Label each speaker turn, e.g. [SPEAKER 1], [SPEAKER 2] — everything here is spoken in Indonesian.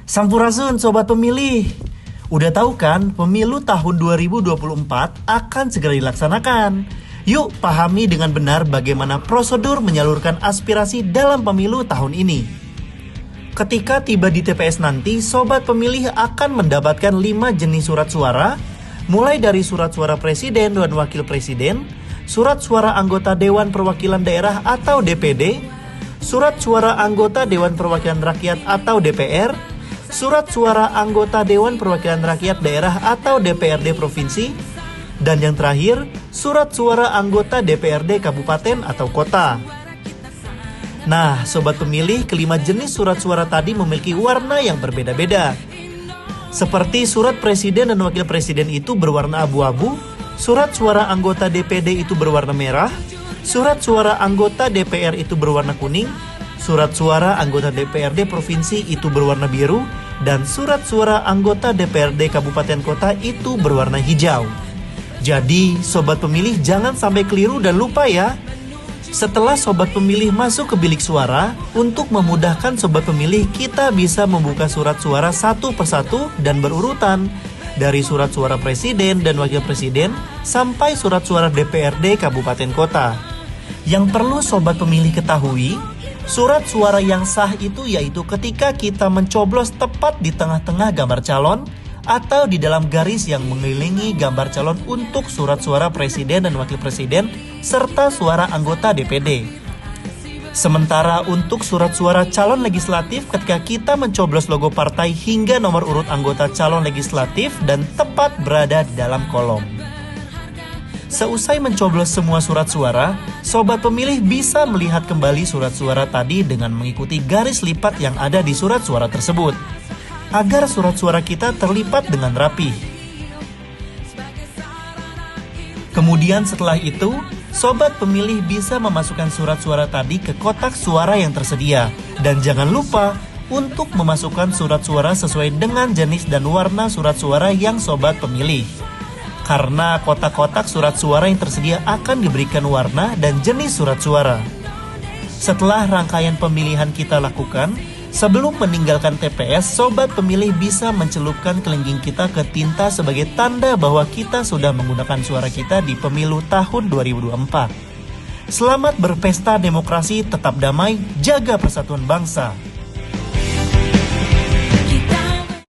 [SPEAKER 1] Sampurasun Sobat Pemilih. Udah tahu kan pemilu tahun 2024 akan segera dilaksanakan. Yuk pahami dengan benar bagaimana prosedur menyalurkan aspirasi dalam pemilu tahun ini. Ketika tiba di TPS nanti, Sobat Pemilih akan mendapatkan 5 jenis surat suara, mulai dari surat suara Presiden dan Wakil Presiden, surat suara anggota Dewan Perwakilan Daerah atau DPD, surat suara anggota Dewan Perwakilan Rakyat atau DPR, surat suara anggota Dewan Perwakilan Rakyat Daerah atau DPRD Provinsi, dan yang terakhir, surat suara anggota DPRD Kabupaten atau Kota. Nah, Sobat Pemilih, kelima jenis surat suara tadi memiliki warna yang berbeda-beda. Seperti surat Presiden dan Wakil Presiden itu berwarna abu-abu, surat suara anggota DPD itu berwarna merah, surat suara anggota DPR itu berwarna kuning, surat suara anggota DPRD Provinsi itu berwarna biru, dan surat suara anggota DPRD Kabupaten Kota itu berwarna hijau. Jadi, Sobat Pemilih jangan sampai keliru dan lupa ya. Setelah Sobat Pemilih masuk ke bilik suara, untuk memudahkan Sobat Pemilih, kita bisa membuka surat suara satu persatu dan berurutan. Dari surat suara Presiden dan Wakil Presiden, sampai surat suara DPRD Kabupaten Kota. Yang perlu Sobat Pemilih ketahui, surat suara yang sah itu yaitu ketika kita mencoblos tepat di tengah-tengah gambar calon, atau di dalam garis yang mengelilingi gambar calon untuk surat suara Presiden dan Wakil Presiden, serta suara anggota DPD. Sementara untuk surat suara calon legislatif ketika kita mencoblos logo partai hingga nomor urut anggota calon legislatif dan tepat berada di dalam kolom. Seusai mencoblos semua surat suara, Sobat Pemilih bisa melihat kembali surat suara tadi dengan mengikuti garis lipat yang ada di surat suara tersebut, agar surat suara kita terlipat dengan rapi. Kemudian setelah itu, Sobat Pemilih bisa memasukkan surat suara tadi ke kotak suara yang tersedia. Dan jangan lupa untuk memasukkan surat suara sesuai dengan jenis dan warna surat suara yang Sobat Pemilih. Karena kotak-kotak surat suara yang tersedia akan diberikan warna dan jenis surat suara. Setelah rangkaian pemilihan kita lakukan, sebelum meninggalkan TPS, Sobat Pemilih bisa mencelupkan kelingking kita ke tinta sebagai tanda bahwa kita sudah menggunakan suara kita di pemilu tahun 2024. Selamat berpesta demokrasi, tetap damai, jaga persatuan bangsa.